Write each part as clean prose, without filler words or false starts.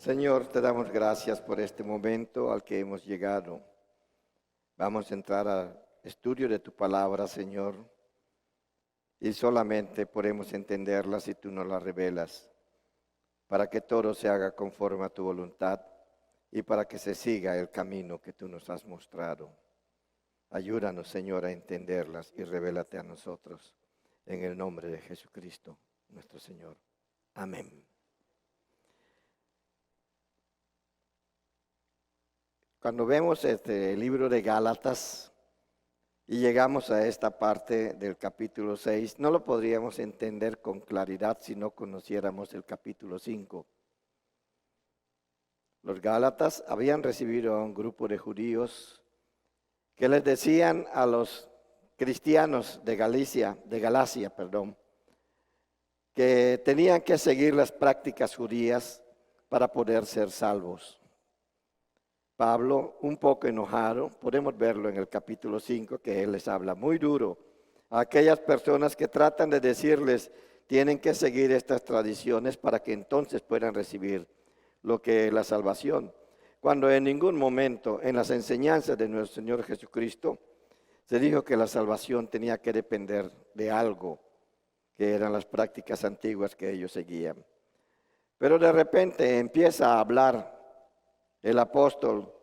Señor, te damos gracias por este momento al que hemos llegado. Vamos a entrar al estudio de tu palabra, Señor, y solamente podemos entenderla si tú nos la revelas, para que todo se haga conforme a tu voluntad y para que se siga el camino que tú nos has mostrado. Ayúdanos, Señor, a entenderlas y revélate a nosotros, en el nombre de Jesucristo, nuestro Señor. Amén. Cuando vemos el libro de Gálatas y llegamos a esta parte del capítulo 6, no lo podríamos entender con claridad si no conociéramos el capítulo 5. Los Gálatas habían recibido a un grupo de judíos que les decían a los cristianos de Galacia, que tenían que seguir las prácticas judías para poder ser salvos. Pablo, un poco enojado, podemos verlo en el capítulo 5, que él les habla muy duro a aquellas personas que tratan de decirles, tienen que seguir estas tradiciones para que entonces puedan recibir lo que es la salvación. Cuando en ningún momento en las enseñanzas de nuestro Señor Jesucristo se dijo que la salvación tenía que depender de algo, que eran las prácticas antiguas que ellos seguían. Pero de repente empieza a hablar el apóstol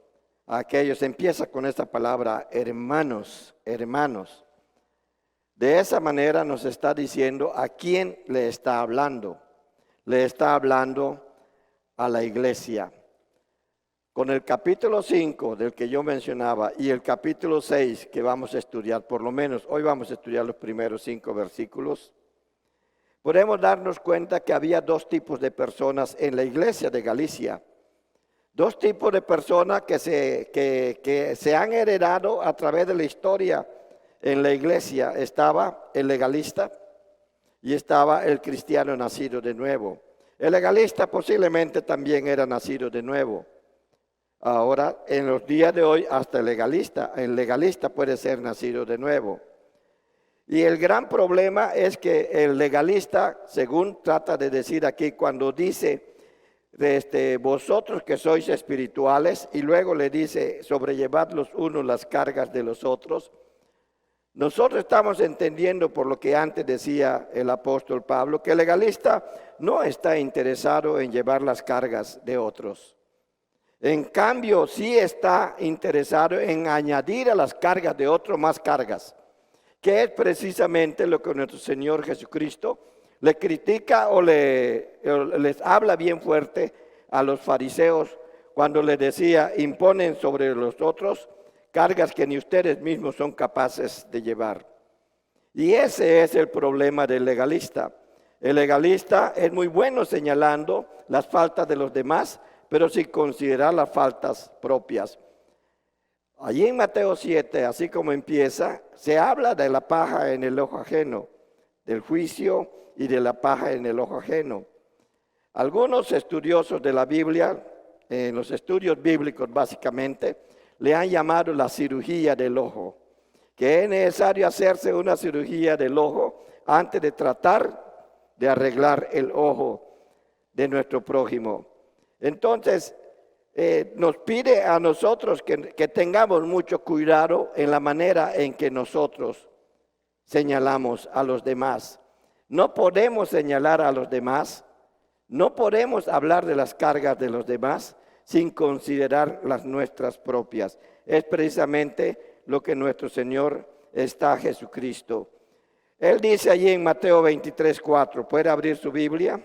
a aquellos, empieza con esta palabra, hermanos, hermanos. De esa manera nos está diciendo a quién le está hablando. Le está hablando a la iglesia. Con el capítulo 5 del que yo mencionaba y el capítulo 6 que vamos a estudiar, por lo menos hoy vamos a estudiar los primeros 5 versículos, podemos darnos cuenta que había dos tipos de personas en la iglesia de Galacia. Dos tipos de personas que se han heredado a través de la historia en la iglesia. Estaba el legalista y estaba el cristiano nacido de nuevo. El legalista posiblemente también era nacido de nuevo. Ahora, en los días de hoy, hasta el legalista puede ser nacido de nuevo. Y el gran problema es que el legalista, según trata de decir aquí, cuando dice vosotros que sois espirituales, y luego le dice sobrellevad los unos las cargas de los otros, nosotros estamos entendiendo por lo que antes decía el apóstol Pablo, que el legalista no está interesado en llevar las cargas de otros. En cambio, sí está interesado en añadir a las cargas de otros más cargas, que es precisamente lo que nuestro Señor Jesucristo le critica o les habla bien fuerte a los fariseos cuando les decía, imponen sobre los otros cargas que ni ustedes mismos son capaces de llevar. Y ese es el problema del legalista. El legalista es muy bueno señalando las faltas de los demás, pero sin considerar las faltas propias. Allí en Mateo 7, así como empieza, se habla de la paja en el ojo ajeno, del juicio y de la paja en el ojo ajeno. Algunos estudiosos de la Biblia, en los estudios bíblicos básicamente, le han llamado la cirugía del ojo, que es necesario hacerse una cirugía del ojo antes de tratar de arreglar el ojo de nuestro prójimo. Entonces, nos pide a nosotros que tengamos mucho cuidado en la manera en que nosotros señalamos a los demás. No podemos señalar a los demás, no podemos hablar de las cargas de los demás sin considerar las nuestras propias. Es precisamente lo que nuestro Señor está Jesucristo. Él dice allí en Mateo 23:4, ¿puede abrir su Biblia?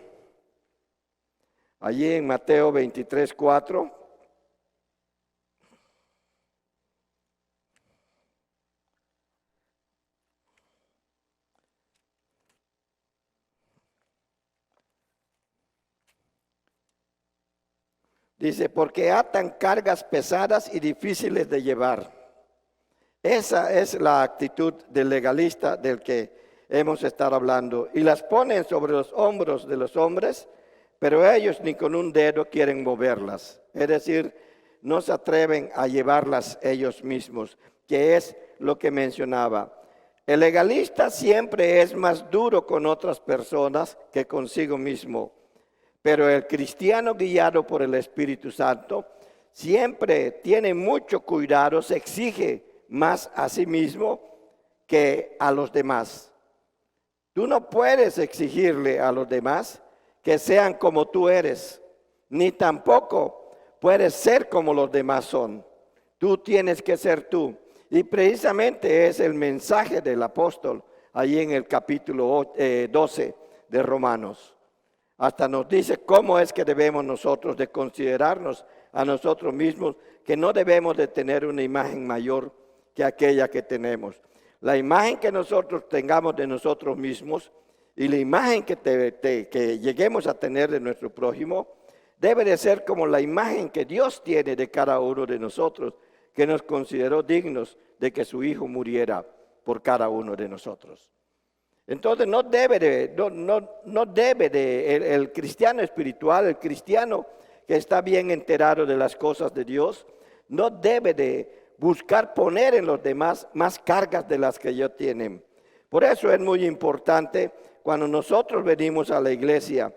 Allí en Mateo 23:4. Dice, porque atan cargas pesadas y difíciles de llevar. Esa es la actitud del legalista del que hemos estado hablando. Y las ponen sobre los hombros de los hombres, pero ellos ni con un dedo quieren moverlas. Es decir, no se atreven a llevarlas ellos mismos, que es lo que mencionaba. El legalista siempre es más duro con otras personas que consigo mismo. Pero el cristiano guiado por el Espíritu Santo siempre tiene mucho cuidado, se exige más a sí mismo que a los demás. Tú no puedes exigirle a los demás que sean como tú eres, ni tampoco puedes ser como los demás son. Tú tienes que ser tú. Y precisamente es el mensaje del apóstol ahí en el capítulo 12 de Romanos. Hasta nos dice cómo es que debemos nosotros de considerarnos a nosotros mismos, que no debemos de tener una imagen mayor que aquella que tenemos. La imagen que nosotros tengamos de nosotros mismos y la imagen que lleguemos a tener de nuestro prójimo debe de ser como la imagen que Dios tiene de cada uno de nosotros, que nos consideró dignos de que su Hijo muriera por cada uno de nosotros. Entonces el cristiano espiritual, el cristiano que está bien enterado de las cosas de Dios, no debe de buscar poner en los demás más cargas de las que ellos tienen. Por eso es muy importante cuando nosotros venimos a la iglesia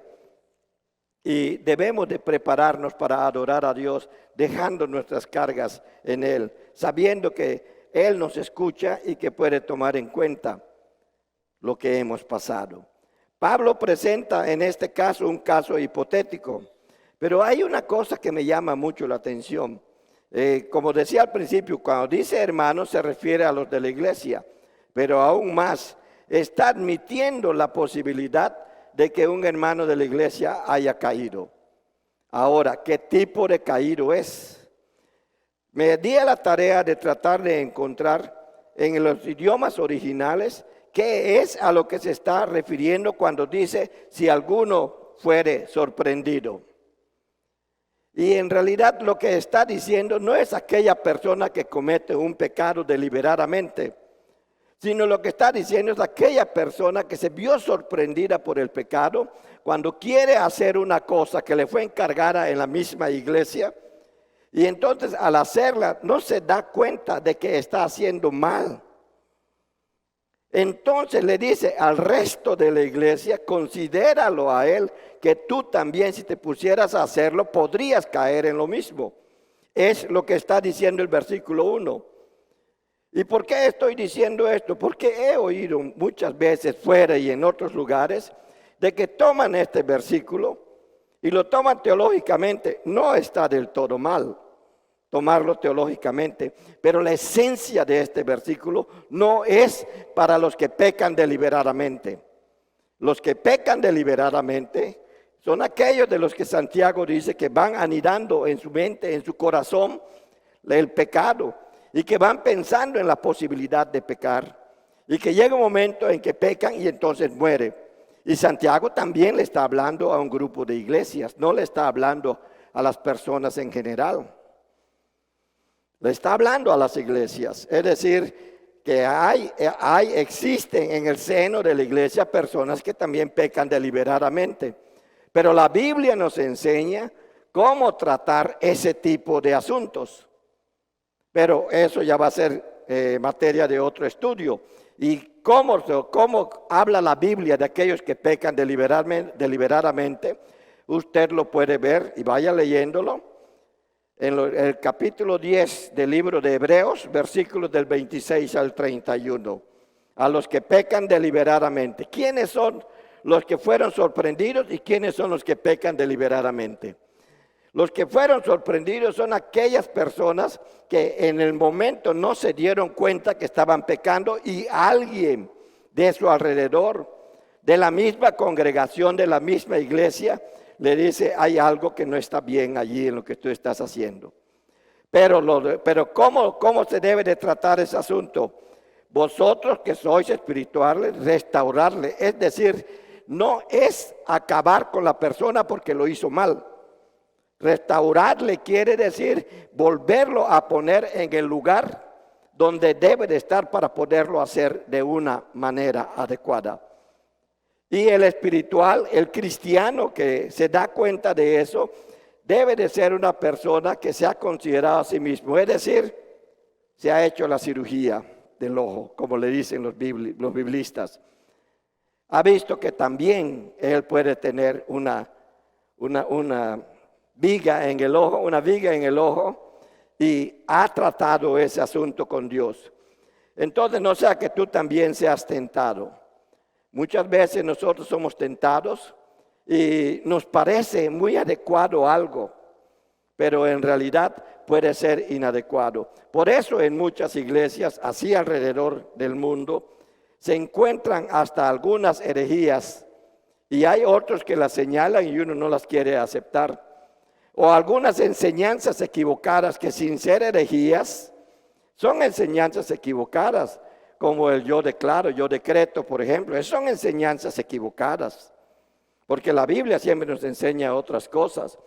y debemos de prepararnos para adorar a Dios, dejando nuestras cargas en Él, sabiendo que Él nos escucha y que puede tomar en cuenta lo que hemos pasado. Pablo presenta en este caso un caso hipotético, pero hay una cosa que me llama mucho la atención. Como decía al principio, cuando dice hermanos se refiere a los de la iglesia, pero aún más está admitiendo la posibilidad de que un hermano de la iglesia haya caído. Ahora, ¿qué tipo de caído es? Me di a la tarea de tratar de encontrar en los idiomas originales qué es a lo que se está refiriendo cuando dice si alguno fuere sorprendido. Y en realidad lo que está diciendo no es aquella persona que comete un pecado deliberadamente, sino lo que está diciendo es aquella persona que se vio sorprendida por el pecado cuando quiere hacer una cosa que le fue encargada en la misma iglesia, y entonces al hacerla no se da cuenta de que está haciendo mal. Entonces le dice al resto de la iglesia, considéralo a él, que tú también si te pusieras a hacerlo podrías caer en lo mismo. Es lo que está diciendo el versículo 1. ¿Y por qué estoy diciendo esto? Porque he oído muchas veces fuera y en otros lugares de que toman este versículo y lo toman teológicamente. No está del todo mal tomarlo teológicamente, pero la esencia de este versículo no es para los que pecan deliberadamente. Los que pecan deliberadamente son aquellos de los que Santiago dice que van anidando en su mente, en su corazón, el pecado, y que van pensando en la posibilidad de pecar, y que llega un momento en que pecan y entonces muere. Y Santiago también le está hablando a un grupo de iglesias, no le está hablando a las personas en general. Le está hablando a las iglesias, es decir, que existen en el seno de la iglesia personas que también pecan deliberadamente. Pero la Biblia nos enseña cómo tratar ese tipo de asuntos. Pero eso ya va a ser materia de otro estudio. ¿Y cómo habla la Biblia de aquellos que pecan deliberadamente? Usted lo puede ver y vaya leyéndolo. En el capítulo 10 del libro de Hebreos, versículos del 26 al 31. A los que pecan deliberadamente. ¿Quiénes son los que fueron sorprendidos y quiénes son los que pecan deliberadamente? Los que fueron sorprendidos son aquellas personas que en el momento no se dieron cuenta que estaban pecando y alguien de su alrededor, de la misma congregación, de la misma iglesia, le dice, hay algo que no está bien allí en lo que tú estás haciendo. Pero ¿cómo se debe de tratar ese asunto? Vosotros que sois espirituales, restaurarle. Es decir, no es acabar con la persona porque lo hizo mal. Restaurarle quiere decir volverlo a poner en el lugar donde debe de estar para poderlo hacer de una manera adecuada. Y el espiritual, el cristiano que se da cuenta de eso, debe de ser una persona que se ha considerado a sí mismo. Es decir, se ha hecho la cirugía del ojo, como le dicen los biblistas. Ha visto que también él puede tener una una viga en el ojo y ha tratado ese asunto con Dios. Entonces no sea que tú también seas tentado. Muchas veces nosotros somos tentados y nos parece muy adecuado algo, pero en realidad puede ser inadecuado. Por eso en muchas iglesias, así alrededor del mundo, se encuentran hasta algunas herejías y hay otros que las señalan y uno no las quiere aceptar. O algunas enseñanzas equivocadas que sin ser herejías, son enseñanzas equivocadas, como el yo declaro, yo decreto, por ejemplo. Son enseñanzas equivocadas, porque la Biblia siempre nos enseña otras cosas.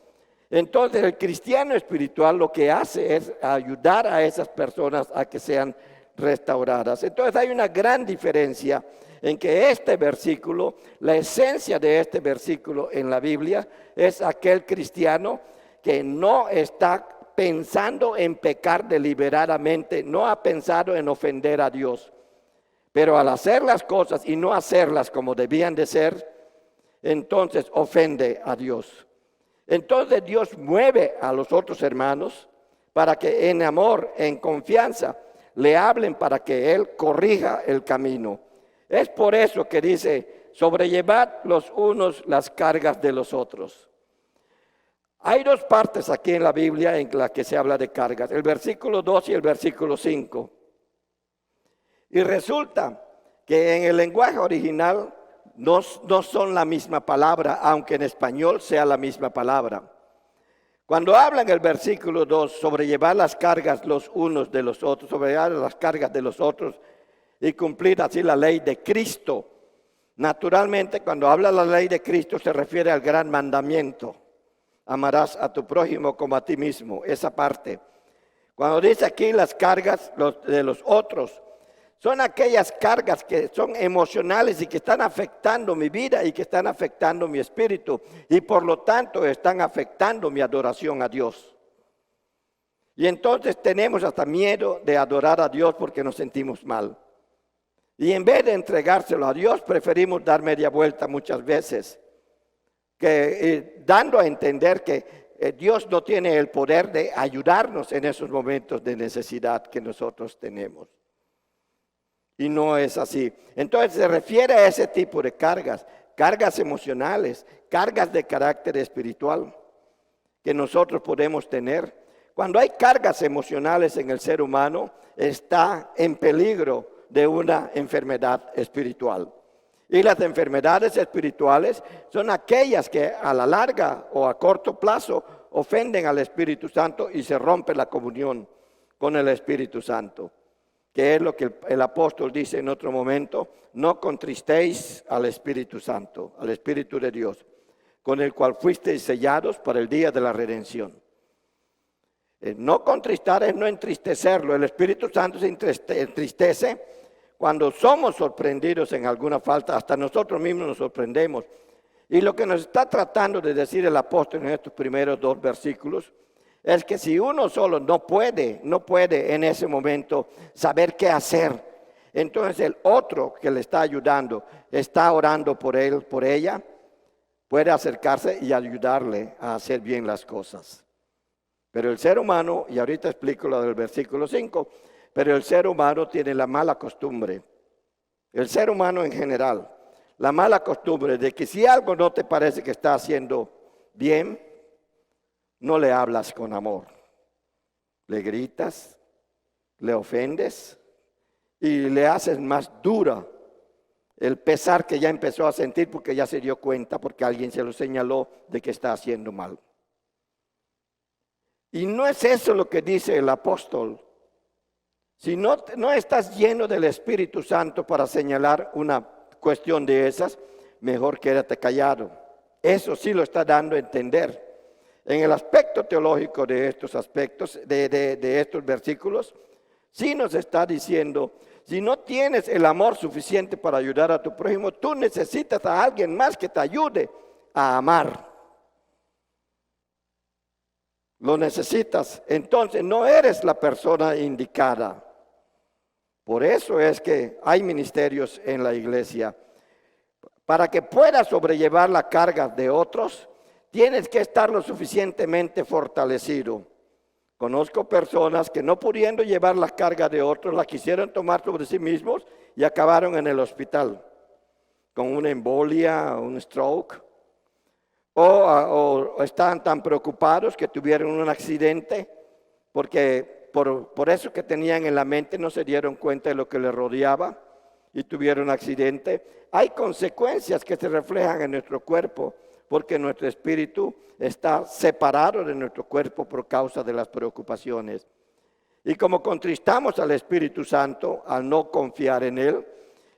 Entonces el cristiano espiritual lo que hace es ayudar a esas personas a que sean restauradas. Entonces hay una gran diferencia en que este versículo, la esencia de este versículo en la Biblia es aquel cristiano que no está pensando en pecar deliberadamente, no ha pensado en ofender a Dios, pero al hacer las cosas y no hacerlas como debían de ser, entonces ofende a Dios. Entonces Dios mueve a los otros hermanos para que en amor, en confianza, le hablen para que Él corrija el camino. Es por eso que dice, sobrellevad los unos las cargas de los otros. Hay dos partes aquí en la Biblia en las que se habla de cargas, el versículo 2 y el versículo 5. Y resulta que en el lenguaje original no son la misma palabra, aunque en español sea la misma palabra. Cuando habla en el versículo 2, sobrellevar las cargas los unos de los otros, sobrellevar las cargas de los otros y cumplir así la ley de Cristo. Naturalmente, cuando habla la ley de Cristo se refiere al gran mandamiento. Amarás a tu prójimo como a ti mismo, esa parte. Cuando dice aquí las cargas de los otros, son aquellas cargas que son emocionales y que están afectando mi vida y que están afectando mi espíritu y por lo tanto están afectando mi adoración a Dios. Y entonces tenemos hasta miedo de adorar a Dios porque nos sentimos mal. Y en vez de entregárselo a Dios, preferimos dar media vuelta muchas veces, dando a entender que Dios no tiene el poder de ayudarnos en esos momentos de necesidad que nosotros tenemos. Y no es así. Entonces se refiere a ese tipo de cargas, cargas emocionales, cargas de carácter espiritual que nosotros podemos tener. Cuando hay cargas emocionales en el ser humano, está en peligro de una enfermedad espiritual. Y las enfermedades espirituales son aquellas que a la larga o a corto plazo ofenden al Espíritu Santo y se rompe la comunión con el Espíritu Santo. Que es lo que el apóstol dice en otro momento, no contristéis al Espíritu Santo, al Espíritu de Dios, con el cual fuisteis sellados para el día de la redención. No contristar es no entristecerlo, el Espíritu Santo se entristece cuando somos sorprendidos en alguna falta, hasta nosotros mismos nos sorprendemos. Y lo que nos está tratando de decir el apóstol en estos primeros dos versículos, es que si uno solo no puede en ese momento saber qué hacer, entonces el otro que le está ayudando, está orando por él, por ella, puede acercarse y ayudarle a hacer bien las cosas. Pero el ser humano, y ahorita explico lo del versículo 5, pero el ser humano tiene la mala costumbre, el ser humano en general, la mala costumbre de que si algo no te parece que está haciendo bien, no le hablas con amor, le gritas, le ofendes y le haces más dura el pesar que ya empezó a sentir porque ya se dio cuenta, porque alguien se lo señaló de que está haciendo mal. Y no es eso lo que dice el apóstol. Si no estás lleno del Espíritu Santo para señalar una cuestión de esas, mejor quédate callado. Eso sí lo está dando a entender. En el aspecto teológico de estos aspectos, de estos versículos, sí nos está diciendo, si no tienes el amor suficiente para ayudar a tu prójimo, tú necesitas a alguien más que te ayude a amar. Lo necesitas, entonces no eres la persona indicada. Por eso es que hay ministerios en la iglesia. Para que puedas sobrellevar la carga de otros, tienes que estar lo suficientemente fortalecido. Conozco personas que no pudiendo llevar la carga de otros, la quisieron tomar sobre sí mismos y acabaron en el hospital con una embolia, un stroke, o están tan preocupados que tuvieron un accidente porque por eso que tenían en la mente no se dieron cuenta de lo que les rodeaba y tuvieron un accidente. Hay consecuencias que se reflejan en nuestro cuerpo porque nuestro espíritu está separado de nuestro cuerpo por causa de las preocupaciones. Y como contristamos al Espíritu Santo al no confiar en Él,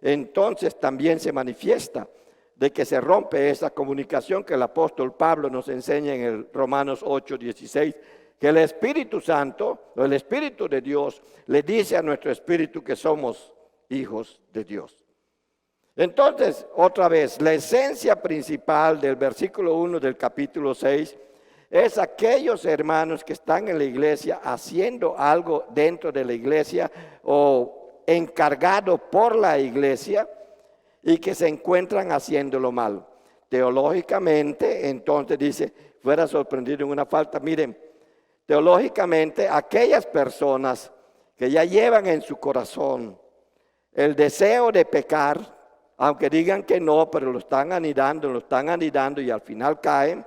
entonces también se manifiesta de que se rompe esa comunicación que el apóstol Pablo nos enseña en el Romanos 8:16, que el Espíritu Santo, o el Espíritu de Dios, le dice a nuestro espíritu que somos hijos de Dios. Entonces, otra vez, la esencia principal del versículo 1 del capítulo 6 es aquellos hermanos que están en la iglesia haciendo algo dentro de la iglesia o encargado por la iglesia y que se encuentran haciéndolo mal. Teológicamente, entonces dice, fuera sorprendido en una falta. Miren, teológicamente, aquellas personas que ya llevan en su corazón el deseo de pecar, aunque digan que no, pero lo están anidando y al final caen,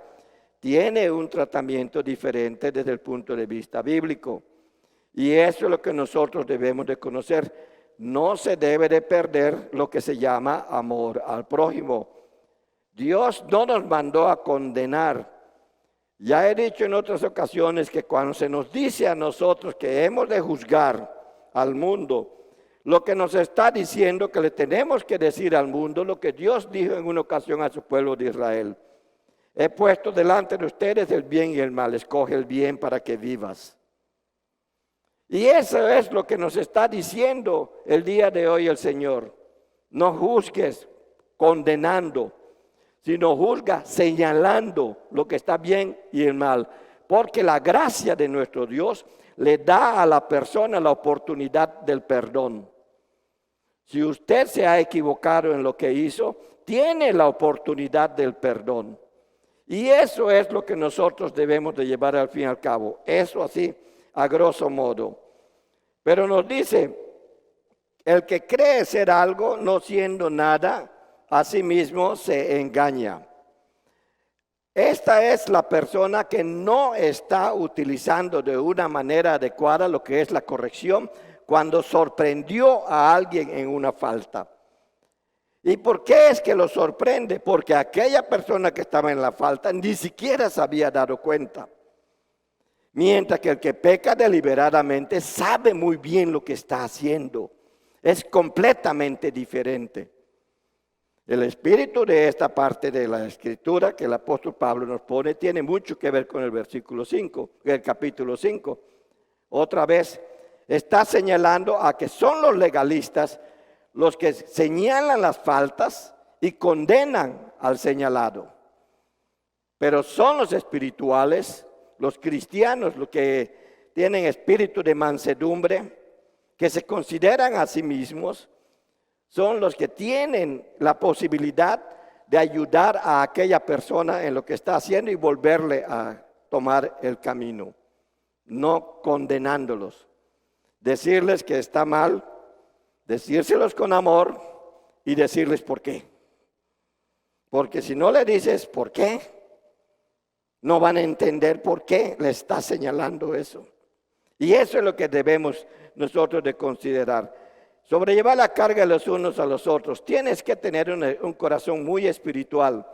tiene un tratamiento diferente desde el punto de vista bíblico. Y eso es lo que nosotros debemos de conocer. No se debe de perder lo que se llama amor al prójimo. Dios no nos mandó a condenar. Ya he dicho en otras ocasiones que cuando se nos dice a nosotros que hemos de juzgar al mundo, lo que nos está diciendo que le tenemos que decir al mundo lo que Dios dijo en una ocasión a su pueblo de Israel. He puesto delante de ustedes el bien y el mal, escoge el bien para que vivas. Y eso es lo que nos está diciendo el día de hoy el Señor. No juzgues condenando, sino juzga señalando lo que está bien y el mal. Porque la gracia de nuestro Dios le da a la persona la oportunidad del perdón. Si usted se ha equivocado en lo que hizo, tiene la oportunidad del perdón. Y eso es lo que nosotros debemos de llevar al fin y al cabo. Eso así, a grosso modo. Pero nos dice, el que cree ser algo no siendo nada, a sí mismo se engaña. Esta es la persona que no está utilizando de una manera adecuada lo que es la corrección cuando sorprendió a alguien en una falta. ¿Y por qué es que lo sorprende? Porque aquella persona que estaba en la falta ni siquiera se había dado cuenta. Mientras que el que peca deliberadamente sabe muy bien lo que está haciendo. Es completamente diferente. El espíritu de esta parte de la escritura que el apóstol Pablo nos pone tiene mucho que ver con el versículo 5, el capítulo 5. Otra vez está señalando a que son los legalistas los que señalan las faltas y condenan al señalado. Pero son los espirituales, los cristianos, los que tienen espíritu de mansedumbre, que se consideran a sí mismos, son los que tienen la posibilidad de ayudar a aquella persona en lo que está haciendo y volverle a tomar el camino, no condenándolos. Decirles que está mal, decírselos con amor y decirles por qué. Porque si no le dices por qué, no van a entender por qué le está señalando eso. Y eso es lo que debemos nosotros de considerar. Sobrellevar la carga de los unos a los otros. Tienes que tener un corazón muy espiritual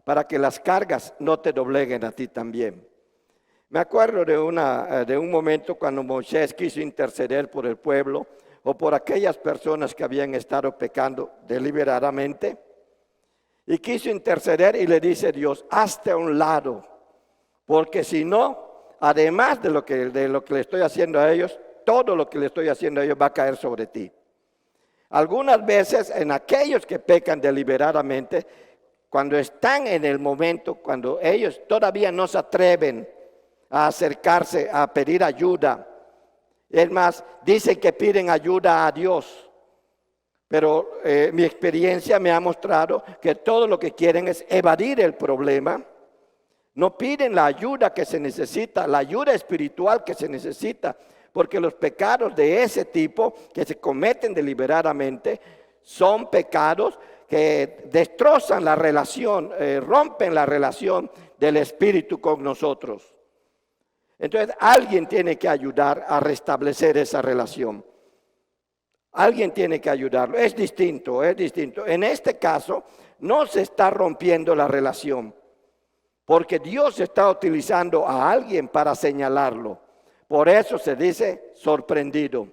para que las cargas no te dobleguen a ti también. Me acuerdo de un momento cuando Moisés quiso interceder por el pueblo o por aquellas personas que habían estado pecando deliberadamente. Y quiso interceder y le dice Dios, hazte a un lado, porque si no, además de lo que le estoy haciendo a ellos, todo lo que le estoy haciendo a ellos va a caer sobre ti. Algunas veces en aquellos que pecan deliberadamente, cuando están en el momento, cuando ellos todavía no se atreven a acercarse, a pedir ayuda. Es más, dicen que piden ayuda a Dios. Pero mi experiencia me ha mostrado que todo lo que quieren es evadir el problema, No piden la ayuda que se necesita, la ayuda espiritual que se necesita, porque los pecados de ese tipo que se cometen deliberadamente son pecados que destrozan la relación, rompen la relación del Espíritu con nosotros. Entonces alguien tiene que ayudar a restablecer esa relación. Alguien tiene que ayudarlo. Es distinto, es distinto. En este caso no se está rompiendo la relación, porque Dios está utilizando a alguien para señalarlo. Por eso se dice sorprendido.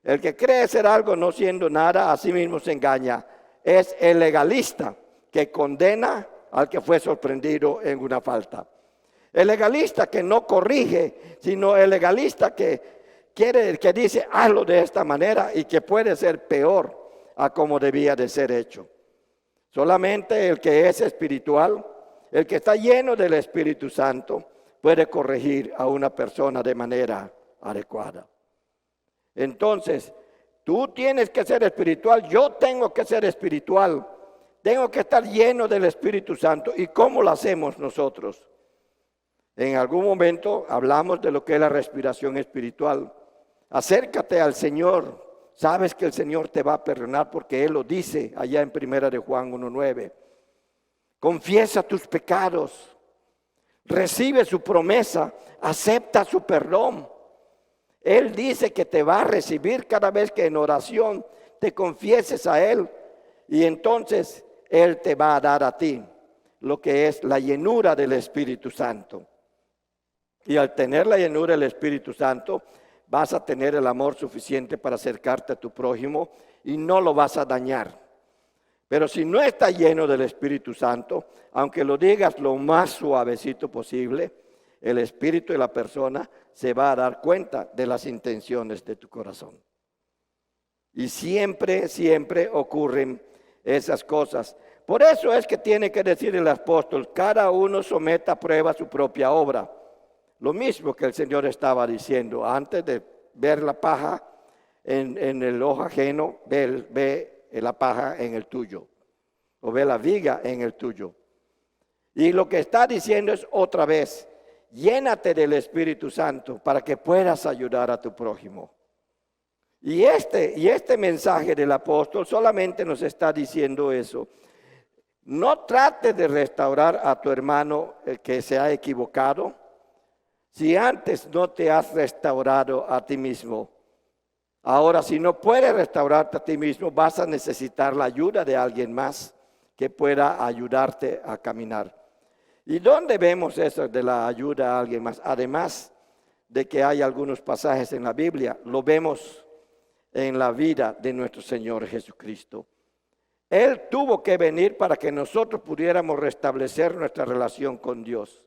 El que cree ser algo no siendo nada, a sí mismo se engaña. Es el legalista que condena al que fue sorprendido en una falta. El legalista que no corrige, sino el legalista que dice hazlo de esta manera y que puede ser peor a como debía de ser hecho. Solamente el que es espiritual, el que está lleno del Espíritu Santo, puede corregir a una persona de manera adecuada. Entonces, tú tienes que ser espiritual, yo tengo que ser espiritual, tengo que estar lleno del Espíritu Santo. ¿Y cómo lo hacemos nosotros? En algún momento hablamos de lo que es la respiración espiritual. Acércate al Señor. Sabes que el Señor te va a perdonar porque Él lo dice allá en 1 de Juan 1:9. Confiesa tus pecados. Recibe su promesa. Acepta su perdón. Él dice que te va a recibir cada vez que en oración te confieses a Él. Y entonces Él te va a dar a ti lo que es la llenura del Espíritu Santo. Y al tener la llenura del Espíritu Santo, vas a tener el amor suficiente para acercarte a tu prójimo y no lo vas a dañar. Pero si no está lleno del Espíritu Santo, aunque lo digas lo más suavecito posible, el espíritu de la persona se va a dar cuenta de las intenciones de tu corazón. Y siempre, siempre ocurren esas cosas. Por eso es que tiene que decir el apóstol, cada uno someta a prueba su propia obra. Lo mismo que el Señor estaba diciendo, antes de ver la paja en el ojo ajeno, ve la paja en el tuyo, o ve la viga en el tuyo. Y lo que está diciendo es otra vez, llénate del Espíritu Santo para que puedas ayudar a tu prójimo. Y este mensaje del apóstol solamente nos está diciendo eso. No trates de restaurar a tu hermano que se ha equivocado, si antes no te has restaurado a ti mismo. Ahora, si no puedes restaurarte a ti mismo, vas a necesitar la ayuda de alguien más que pueda ayudarte a caminar. ¿Y dónde vemos eso de la ayuda a alguien más? Además de que hay algunos pasajes en la Biblia, lo vemos en la vida de nuestro Señor Jesucristo. Él tuvo que venir para que nosotros pudiéramos restablecer nuestra relación con Dios.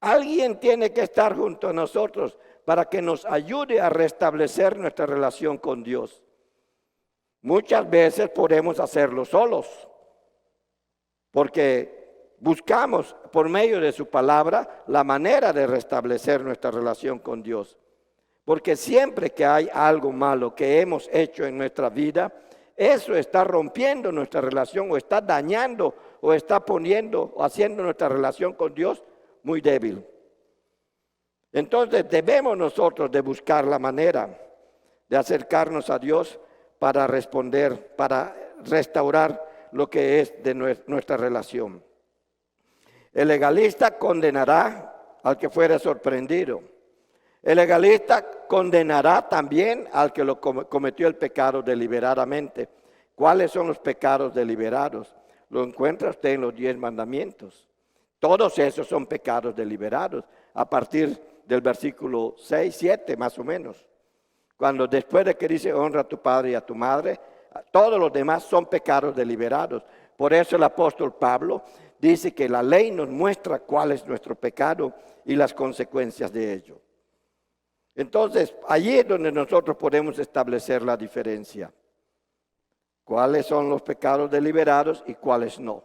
Alguien tiene que estar junto a nosotros para que nos ayude a restablecer nuestra relación con Dios. Muchas veces podemos hacerlo solos, porque buscamos por medio de su palabra la manera de restablecer nuestra relación con Dios. Porque siempre que hay algo malo que hemos hecho en nuestra vida, eso está rompiendo nuestra relación o está dañando o está poniendo o haciendo nuestra relación con Dios muy débil. Entonces debemos nosotros de buscar la manera de acercarnos a Dios para responder, para restaurar lo que es de nuestra relación. El legalista condenará al que fuera sorprendido. El legalista condenará también al que lo cometió el pecado deliberadamente. ¿Cuáles son los pecados deliberados? Lo encuentra usted en los 10 mandamientos. Todos esos son pecados deliberados, a partir del versículo 6, 7 más o menos. Cuando después de que dice honra a tu padre y a tu madre, todos los demás son pecados deliberados. Por eso el apóstol Pablo dice que la ley nos muestra cuál es nuestro pecado y las consecuencias de ello. Entonces, allí es donde nosotros podemos establecer la diferencia. ¿Cuáles son los pecados deliberados y cuáles no?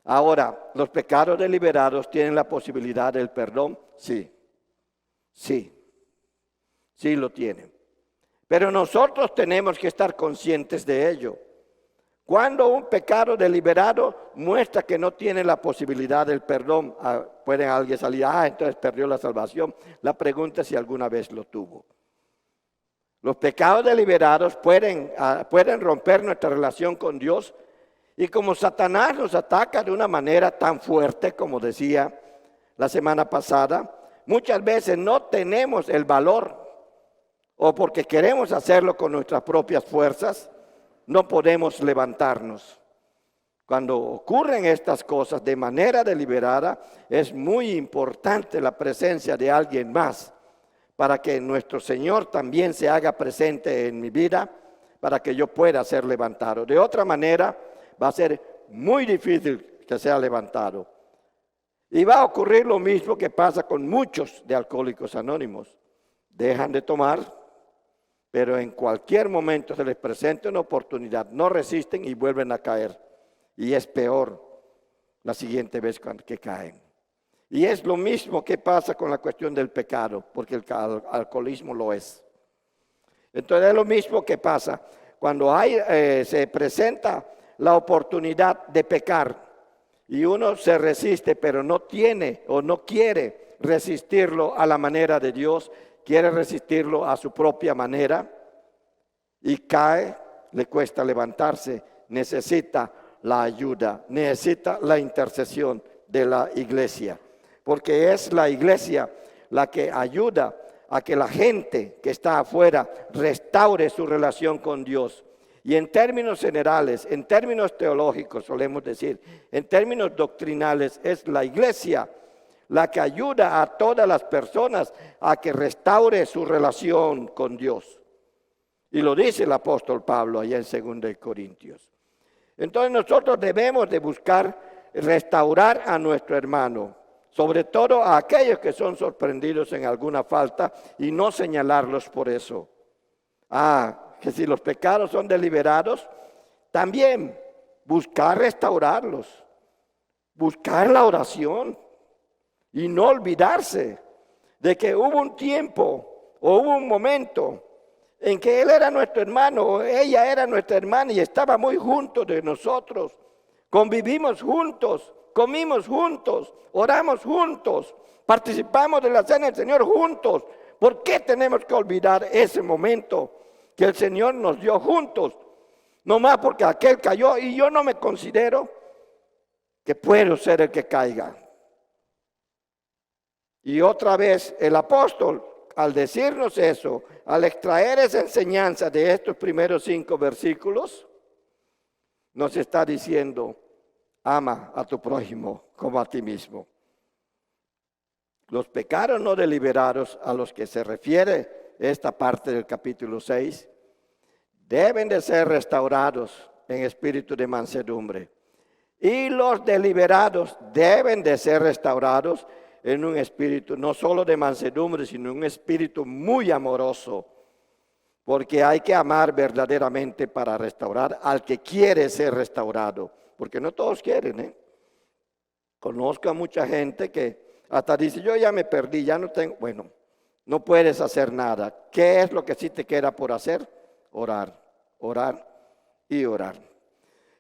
Ahora, ¿los pecados deliberados tienen la posibilidad del perdón? Sí lo tienen. Pero nosotros tenemos que estar conscientes de ello. Cuando un pecado deliberado muestra que no tiene la posibilidad del perdón, puede alguien salir, entonces perdió la salvación. La pregunta es si alguna vez lo tuvo. Los pecados deliberados pueden romper nuestra relación con Dios, y como Satanás nos ataca de una manera tan fuerte, como decía la semana pasada, muchas veces no tenemos el valor, o porque queremos hacerlo con nuestras propias fuerzas, no podemos levantarnos. Cuando ocurren estas cosas de manera deliberada, es muy importante la presencia de alguien más para que nuestro Señor también se haga presente en mi vida, para que yo pueda ser levantado. De otra manera, va a ser muy difícil que sea levantado. Y va a ocurrir lo mismo que pasa con muchos de Alcohólicos Anónimos. Dejan de tomar, pero en cualquier momento se les presenta una oportunidad, no resisten y vuelven a caer. Y es peor la siguiente vez que caen. Y es lo mismo que pasa con la cuestión del pecado, porque el alcoholismo lo es. Entonces es lo mismo que pasa cuando se presenta la oportunidad de pecar y uno se resiste, pero no tiene o no quiere resistirlo a la manera de Dios, quiere resistirlo a su propia manera y cae, le cuesta levantarse, necesita la ayuda, necesita la intercesión de la iglesia, porque es la iglesia la que ayuda a que la gente que está afuera restaure su relación con Dios. Y en términos generales, en términos teológicos, solemos decir, en términos doctrinales, es la iglesia la que ayuda a todas las personas a que restaure su relación con Dios. Y lo dice el apóstol Pablo allá en 2 Corintios. Entonces nosotros debemos de buscar restaurar a nuestro hermano, sobre todo a aquellos que son sorprendidos en alguna falta y no señalarlos por eso. Que si los pecados son deliberados, también buscar restaurarlos, buscar la oración y no olvidarse de que hubo un tiempo o hubo un momento en que él era nuestro hermano o ella era nuestra hermana y estaba muy juntos de nosotros, convivimos juntos, comimos juntos, oramos juntos, participamos de la cena del Señor juntos. ¿Por qué tenemos que olvidar ese momento que el Señor nos dio juntos? Nomás porque aquel cayó y yo no me considero que puedo ser el que caiga. Y otra vez el apóstol, al decirnos eso, al extraer esa enseñanza de estos primeros 5 versículos, nos está diciendo: ama a tu prójimo como a ti mismo. Los pecados no deliberados a los que se refiere esta parte del capítulo 6 deben de ser restaurados en espíritu de mansedumbre. Y los deliberados deben de ser restaurados en un espíritu no solo de mansedumbre, sino un espíritu muy amoroso. Porque hay que amar verdaderamente para restaurar al que quiere ser restaurado. Porque no todos quieren, Conozco a mucha gente que hasta dice: yo ya me perdí, ya no tengo. Bueno, no puedes hacer nada. ¿Qué es lo que sí te queda por hacer? Orar, orar y orar.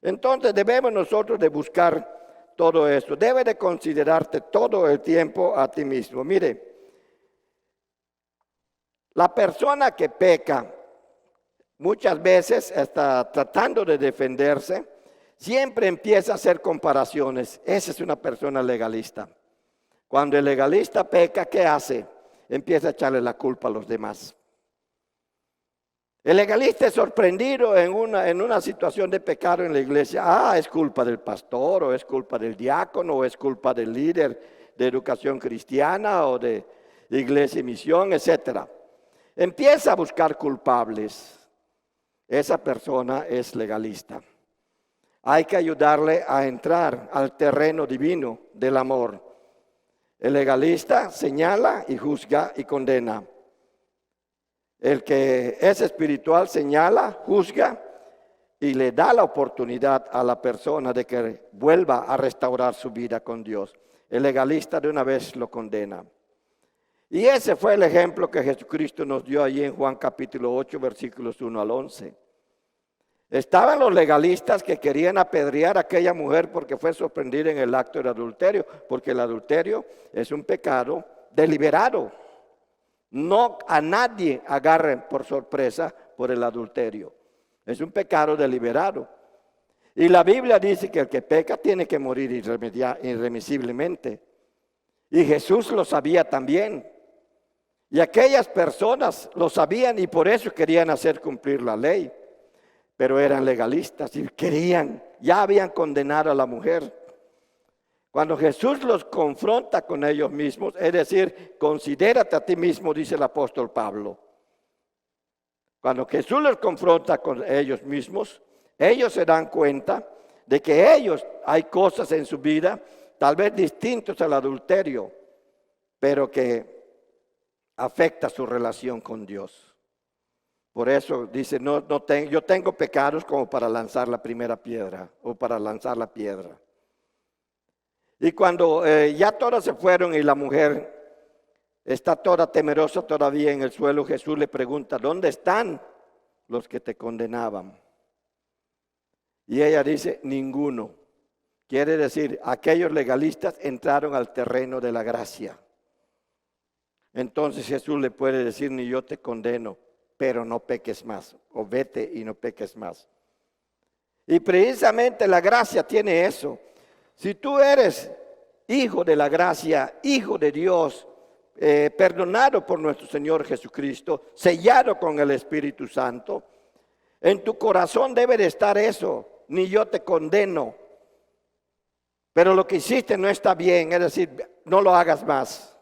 Entonces debemos nosotros de buscar todo esto. Debe de considerarte todo el tiempo a ti mismo. Mire, la persona que peca, muchas veces está tratando de defenderse, siempre empieza a hacer comparaciones. Esa es una persona legalista. Cuando el legalista peca, ¿qué hace? Empieza a echarle la culpa a los demás. El legalista es sorprendido en una situación de pecado en la iglesia. Es culpa del pastor, o es culpa del diácono, o es culpa del líder de educación cristiana, o de iglesia y misión, etc. Empieza a buscar culpables. Esa persona es legalista. Hay que ayudarle a entrar al terreno divino del amor. El legalista señala y juzga y condena. El que es espiritual señala, juzga y le da la oportunidad a la persona de que vuelva a restaurar su vida con Dios. El legalista de una vez lo condena. Y ese fue el ejemplo que Jesucristo nos dio allí en Juan capítulo 8, versículos 1 al 11. Estaban los legalistas que querían apedrear a aquella mujer porque fue sorprendida en el acto del adulterio, porque el adulterio es un pecado deliberado. No a nadie agarren por sorpresa por el adulterio. Es un pecado deliberado. Y la Biblia dice que el que peca tiene que morir irremisiblemente. Y Jesús lo sabía también. Y aquellas personas lo sabían y por eso querían hacer cumplir la ley. Pero eran legalistas y ya habían condenado a la mujer. Cuando Jesús los confronta con ellos mismos, es decir, considérate a ti mismo, dice el apóstol Pablo. Cuando Jesús los confronta con ellos mismos, ellos se dan cuenta de que hay cosas en su vida, tal vez distintos al adulterio, pero que afecta su relación con Dios. Por eso dice, yo tengo pecados como para lanzar la primera piedra o para lanzar la piedra. Y cuando ya todas se fueron y la mujer está toda temerosa todavía en el suelo, Jesús le pregunta, ¿dónde están los que te condenaban? Y ella dice, ninguno. Quiere decir, aquellos legalistas entraron al terreno de la gracia. Entonces Jesús le puede decir, ni yo te condeno, pero no peques más, o vete y no peques más. Y precisamente la gracia tiene eso. Si tú eres hijo de la gracia, hijo de Dios, perdonado por nuestro Señor Jesucristo, sellado con el Espíritu Santo, en tu corazón debe de estar eso, ni yo te condeno, pero lo que hiciste no está bien, es decir, no lo hagas más.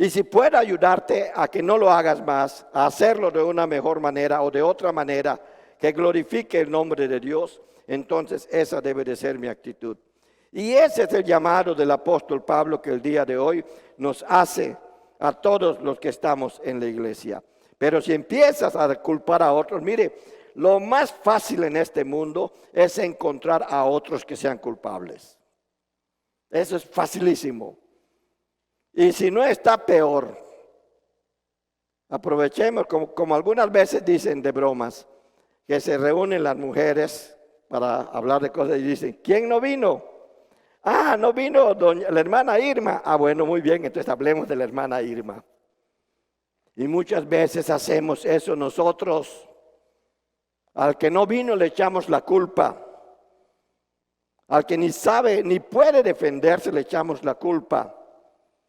Y si puedo ayudarte a que no lo hagas más, a hacerlo de una mejor manera o de otra manera que glorifique el nombre de Dios, entonces esa debe de ser mi actitud. Y ese es el llamado del apóstol Pablo que el día de hoy nos hace a todos los que estamos en la iglesia. Pero si empiezas a culpar a otros, mire, lo más fácil en este mundo es encontrar a otros que sean culpables. Eso es facilísimo. Y si no está peor, aprovechemos, como algunas veces dicen de bromas, que se reúnen las mujeres para hablar de cosas y dicen, ¿quién no vino? Ah, no vino la hermana Irma. Ah, bueno, muy bien, entonces hablemos de la hermana Irma. Y muchas veces hacemos eso nosotros. Al que no vino le echamos la culpa. Al que ni sabe ni puede defenderse le echamos la culpa.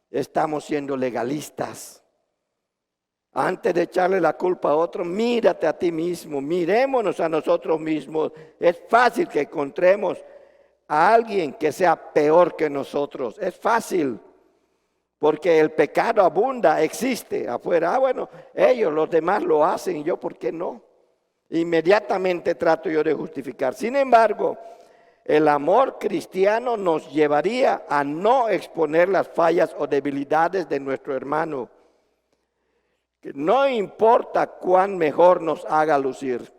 Estamos siendo legalistas. Antes de echarle la culpa a otro, mírate a ti mismo, mirémonos a nosotros mismos. Es fácil que encontremos a alguien que sea peor que nosotros. Es fácil, porque el pecado abunda, existe afuera. Ah, bueno, ellos, los demás lo hacen, y yo, ¿por qué no? Inmediatamente trato yo de justificar. Sin embargo, el amor cristiano nos llevaría a no exponer las fallas o debilidades de nuestro hermano. No importa cuán mejor nos haga lucir.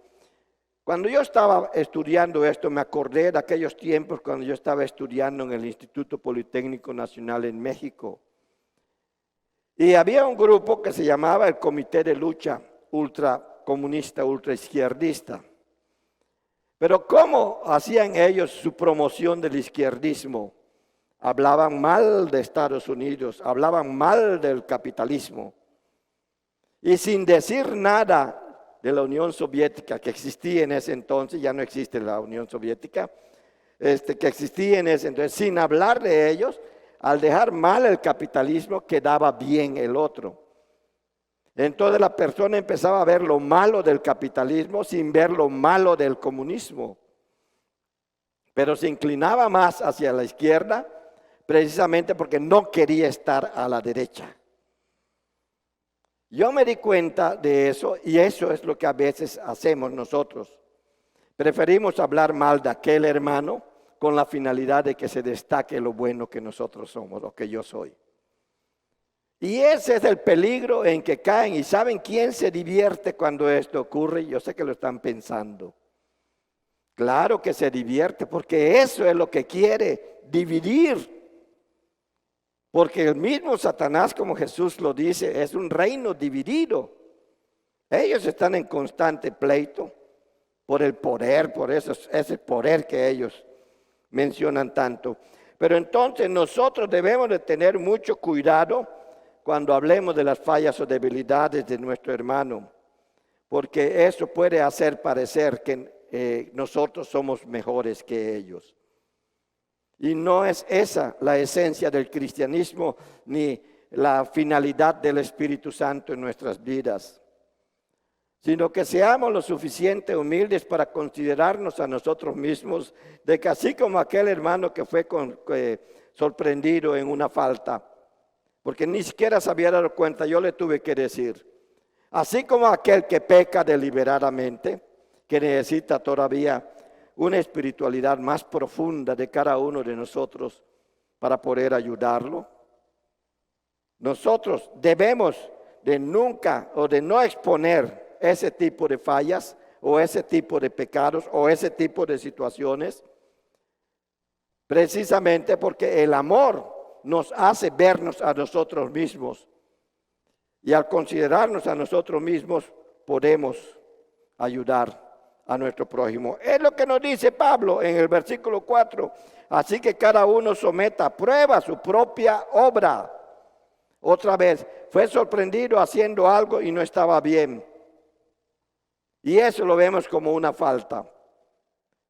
Cuando yo estaba estudiando esto, me acordé de aquellos tiempos cuando yo estaba estudiando en el Instituto Politécnico Nacional en México. Y había un grupo que se llamaba el Comité de Lucha Ultracomunista, Ultraizquierdista. Pero ¿cómo hacían ellos su promoción del izquierdismo? Hablaban mal de Estados Unidos, hablaban mal del capitalismo. Y sin decir nada de la Unión Soviética que existía en ese entonces, ya no existe la Unión Soviética, que existía en ese entonces, sin hablar de ellos, al dejar mal el capitalismo quedaba bien el otro. Entonces la persona empezaba a ver lo malo del capitalismo sin ver lo malo del comunismo. Pero se inclinaba más hacia la izquierda precisamente porque no quería estar a la derecha. Yo me di cuenta de eso y eso es lo que a veces hacemos nosotros. Preferimos hablar mal de aquel hermano con la finalidad de que se destaque lo bueno que nosotros somos o que yo soy. Y ese es el peligro en que caen. ¿Y saben quién se divierte cuando esto ocurre? Yo sé que lo están pensando. Claro que se divierte porque eso es lo que quiere, dividir. Porque el mismo Satanás, como Jesús lo dice, es un reino dividido. Ellos están en constante pleito por el poder, por ese poder que ellos mencionan tanto. Pero entonces nosotros debemos de tener mucho cuidado cuando hablemos de las fallas o debilidades de nuestro hermano, porque eso puede hacer parecer que nosotros somos mejores que ellos. Y no es esa la esencia del cristianismo ni la finalidad del Espíritu Santo en nuestras vidas, sino que seamos lo suficiente humildes para considerarnos a nosotros mismos de que así como aquel hermano que fue sorprendido en una falta, porque ni siquiera se había dado cuenta, yo le tuve que decir, así como aquel que peca deliberadamente, que necesita todavía una espiritualidad más profunda de cada uno de nosotros para poder ayudarlo, nosotros debemos de nunca o de no exponer ese tipo de fallas o ese tipo de pecados o ese tipo de situaciones, precisamente porque el amor nos hace vernos a nosotros mismos y al considerarnos a nosotros mismos podemos ayudar a nuestro prójimo. Es lo que nos dice Pablo en el versículo 4. Así que cada uno someta a prueba su propia obra. Otra vez, fue sorprendido haciendo algo y no estaba bien. Y eso lo vemos como una falta.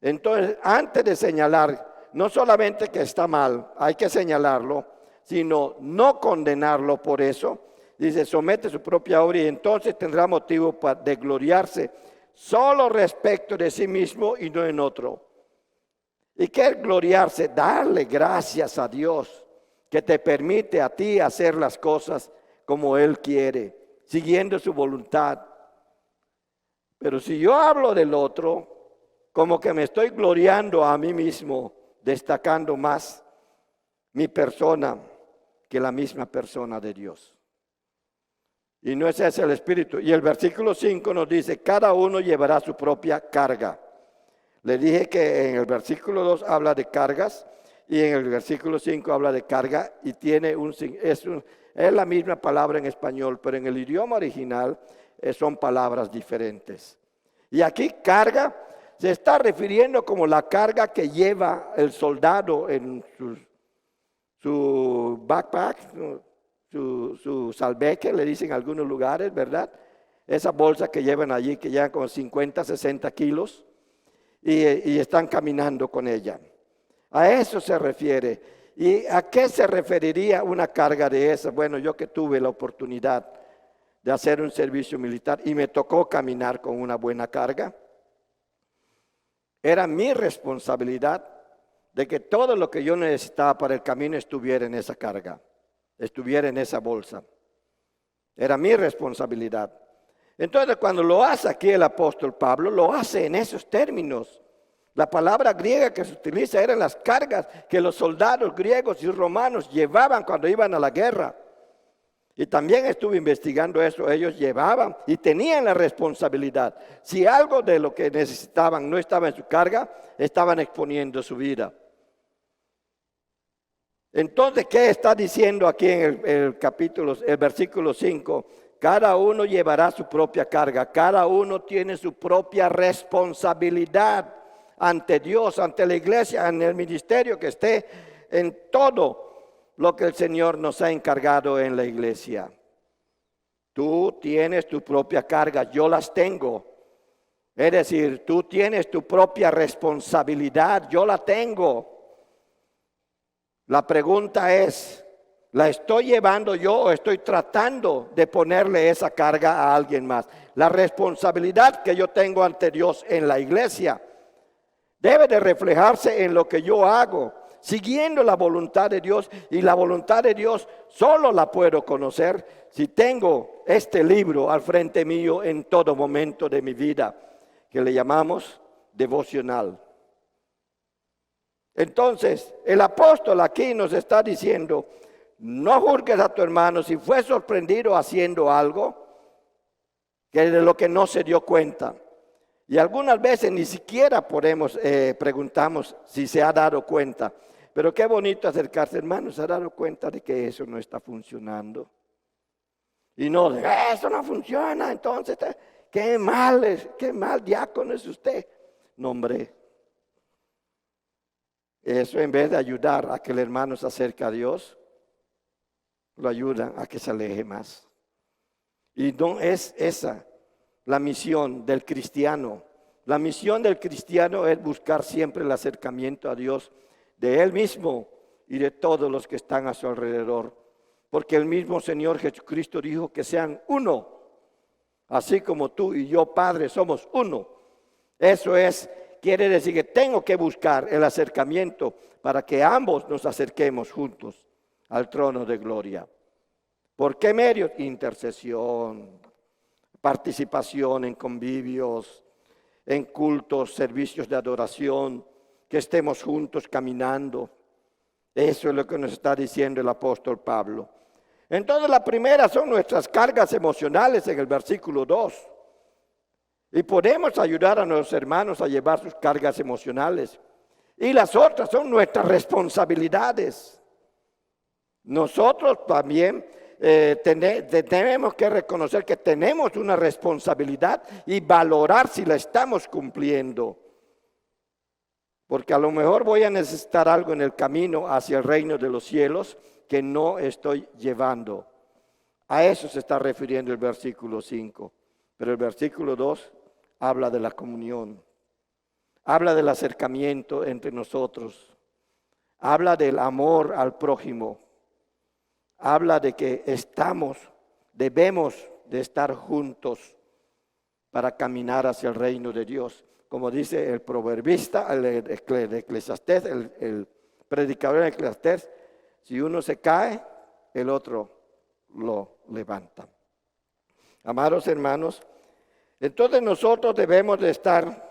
Entonces, antes de señalar, no solamente que está mal, hay que señalarlo, sino no condenarlo por eso. Dice, somete su propia obra y entonces tendrá motivo de gloriarse solo respecto de sí mismo y no en otro. ¿Y qué es gloriarse? Darle gracias a Dios que te permite a ti hacer las cosas como Él quiere, siguiendo su voluntad. Pero si yo hablo del otro, como que me estoy gloriando a mí mismo, destacando más mi persona que la misma persona de Dios. Y no es ese el espíritu. Y el versículo 5 nos dice, cada uno llevará su propia carga. Le dije que en el versículo 2 habla de cargas y en el versículo 5 habla de carga y tiene es la misma palabra en español, pero en el idioma original son palabras diferentes. Y aquí carga se está refiriendo como la carga que lleva el soldado en su backpack, su salveque, le dicen en algunos lugares, ¿verdad? Esa bolsa que llevan allí, que llevan como 50, 60 kilos y están caminando con ella. A eso se refiere. ¿Y a qué se referiría una carga de esa? Bueno, yo que tuve la oportunidad de hacer un servicio militar y me tocó caminar con una buena carga, era mi responsabilidad de que todo lo que yo necesitaba para el camino estuviera en esa carga, estuviera en esa bolsa. Era mi responsabilidad. Entonces, cuando lo hace aquí el apóstol Pablo, lo hace en esos términos. La palabra griega que se utiliza eran las cargas que los soldados griegos y romanos llevaban cuando iban a la guerra. Y también estuve investigando eso, ellos llevaban y tenían la responsabilidad. Si algo de lo que necesitaban no estaba en su carga, estaban exponiendo su vida. Entonces, ¿qué está diciendo aquí en el versículo 5? Cada uno llevará su propia carga, cada uno tiene su propia responsabilidad ante Dios, ante la iglesia, en el ministerio que esté, en todo lo que el Señor nos ha encargado en la iglesia. Tú tienes tu propia carga, yo las tengo. Es decir, tú tienes tu propia responsabilidad, yo la tengo. La pregunta es, ¿la estoy llevando yo o estoy tratando de ponerle esa carga a alguien más? La responsabilidad que yo tengo ante Dios en la iglesia debe de reflejarse en lo que yo hago, siguiendo la voluntad de Dios. Y la voluntad de Dios solo la puedo conocer si tengo este libro al frente mío en todo momento de mi vida, que le llamamos devocional. Entonces, el apóstol aquí nos está diciendo, no juzgues a tu hermano si fue sorprendido haciendo algo que de lo que no se dio cuenta. Y algunas veces ni siquiera preguntamos si se ha dado cuenta. Pero qué bonito acercarse, hermano, ¿se ha dado cuenta de que eso no está funcionando? Y no, eso no funciona, entonces, qué mal diácono es usted. No, hombre. Eso en vez de ayudar a que el hermano se acerque a Dios, lo ayuda a que se aleje más. Y no es esa la misión del cristiano. La misión del cristiano es buscar siempre el acercamiento a Dios de él mismo y de todos los que están a su alrededor. Porque el mismo Señor Jesucristo dijo que sean uno, así como tú y yo, Padre, somos uno. Eso quiere decir que tengo que buscar el acercamiento para que ambos nos acerquemos juntos al trono de gloria. ¿Por qué medios? Intercesión, participación en convivios, en cultos, servicios de adoración, que estemos juntos caminando. Eso es lo que nos está diciendo el apóstol Pablo. Entonces la primera son nuestras cargas emocionales en el versículo 2. Y podemos ayudar a nuestros hermanos a llevar sus cargas emocionales. Y las otras son nuestras responsabilidades. Nosotros también tenemos que reconocer que tenemos una responsabilidad y valorar si la estamos cumpliendo. Porque a lo mejor voy a necesitar algo en el camino hacia el reino de los cielos que no estoy llevando. A eso se está refiriendo el versículo 5. Pero el versículo 2 habla de la comunión. Habla del acercamiento entre nosotros. Habla del amor al prójimo. Habla de que debemos de estar juntos para caminar hacia el reino de Dios. Como dice el proverbista, el Eclesiastés, el predicador de Eclesiastés, si uno se cae, el otro lo levanta. Amados hermanos, entonces nosotros debemos de estar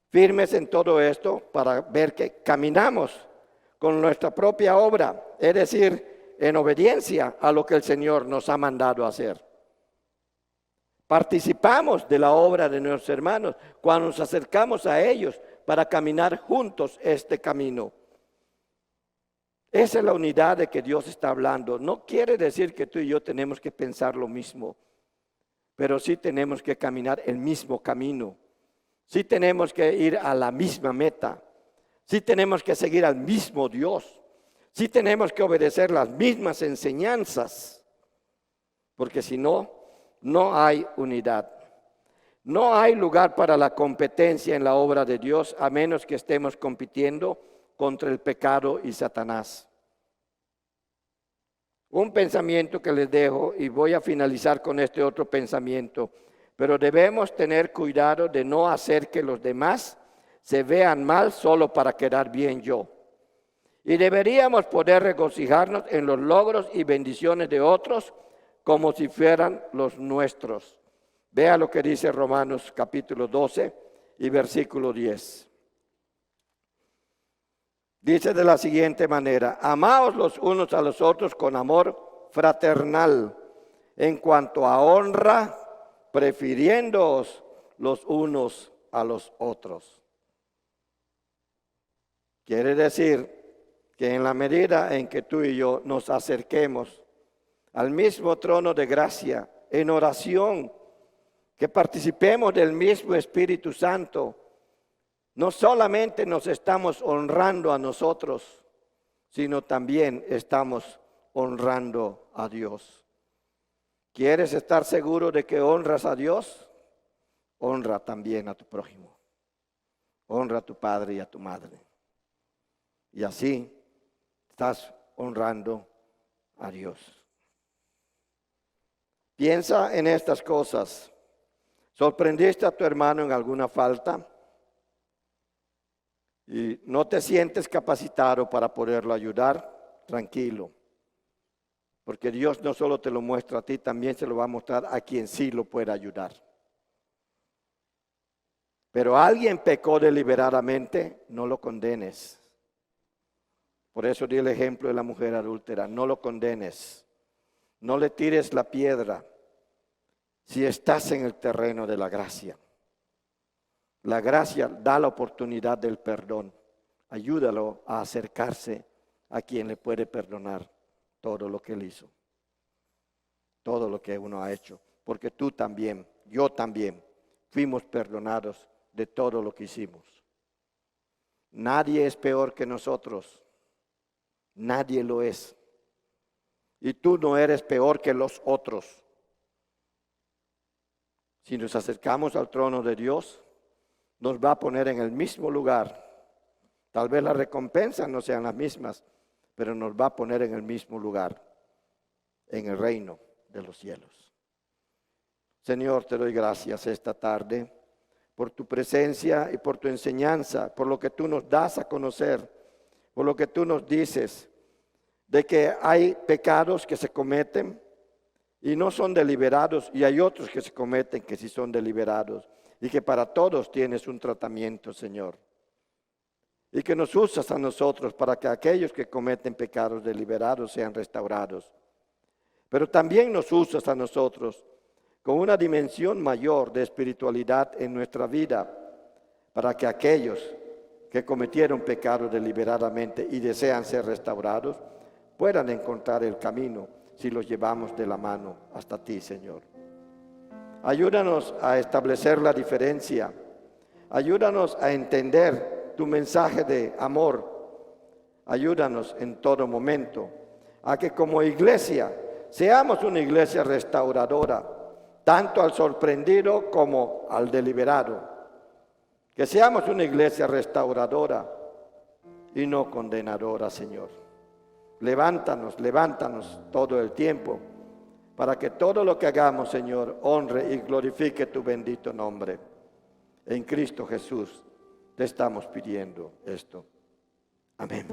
firmes en todo esto para ver que caminamos con nuestra propia obra, es decir, en obediencia a lo que el Señor nos ha mandado hacer. Participamos de la obra de nuestros hermanos cuando nos acercamos a ellos para caminar juntos este camino. Esa es la unidad de que Dios está hablando. No quiere decir que tú y yo tenemos que pensar lo mismo, pero sí tenemos que caminar el mismo camino. Sí tenemos que ir a la misma meta. Sí tenemos que seguir al mismo Dios. Sí tenemos que obedecer las mismas enseñanzas, porque si no, no hay unidad. No hay lugar para la competencia en la obra de Dios, a menos que estemos compitiendo contra el pecado y Satanás. Un pensamiento que les dejo, y voy a finalizar con este otro pensamiento, pero debemos tener cuidado de no hacer que los demás se vean mal solo para quedar bien yo. Y deberíamos poder regocijarnos en los logros y bendiciones de otros como si fueran los nuestros. Vea lo que dice Romanos capítulo 12 y versículo 10. Dice de la siguiente manera: amaos los unos a los otros con amor fraternal, en cuanto a honra, prefiriéndoos los unos a los otros. Quiere decir que en la medida en que tú y yo nos acerquemos al mismo trono de gracia, en oración, que participemos del mismo Espíritu Santo, no solamente nos estamos honrando a nosotros, sino también estamos honrando a Dios. ¿Quieres estar seguro de que honras a Dios? Honra también a tu prójimo. Honra a tu padre y a tu madre. Y así estás honrando a Dios. Piensa en estas cosas. ¿Sorprendiste a tu hermano en alguna falta? Y no te sientes capacitado para poderlo ayudar, tranquilo. Porque Dios no solo te lo muestra a ti, también se lo va a mostrar a quien sí lo pueda ayudar. Pero alguien pecó deliberadamente, no lo condenes. Por eso di el ejemplo de la mujer adúltera, no lo condenes. No le tires la piedra si estás en el terreno de la gracia. La gracia da la oportunidad del perdón. Ayúdalo a acercarse a quien le puede perdonar todo lo que él hizo. Todo lo que uno ha hecho. Porque tú también yo también, fuimos perdonados de todo lo que hicimos. Nadie es peor que nosotros. Nadie lo es. Y tú no eres peor que los otros. Si nos acercamos al trono de Dios, nos va a poner en el mismo lugar. Tal vez las recompensas no sean las mismas, pero nos va a poner en el mismo lugar, en el reino de los cielos. Señor, te doy gracias esta tarde por tu presencia y por tu enseñanza, por lo que tú nos das a conocer, por lo que tú nos dices, de que hay pecados que se cometen y no son deliberados, y hay otros que se cometen que sí son deliberados, y que para todos tienes un tratamiento, Señor. Y que nos usas a nosotros para que aquellos que cometen pecados deliberados sean restaurados. Pero también nos usas a nosotros con una dimensión mayor de espiritualidad en nuestra vida, para que aquellos que cometieron pecados deliberadamente y desean ser restaurados, puedan encontrar el camino si los llevamos de la mano hasta ti, Señor. Ayúdanos a establecer la diferencia. Ayúdanos a entender tu mensaje de amor. Ayúdanos en todo momento a que como iglesia seamos una iglesia restauradora, tanto al sorprendido como al deliberado. Que seamos una iglesia restauradora y no condenadora, Señor. Levántanos todo el tiempo, para que todo lo que hagamos, Señor, honre y glorifique tu bendito nombre. En Cristo Jesús te estamos pidiendo esto. Amén.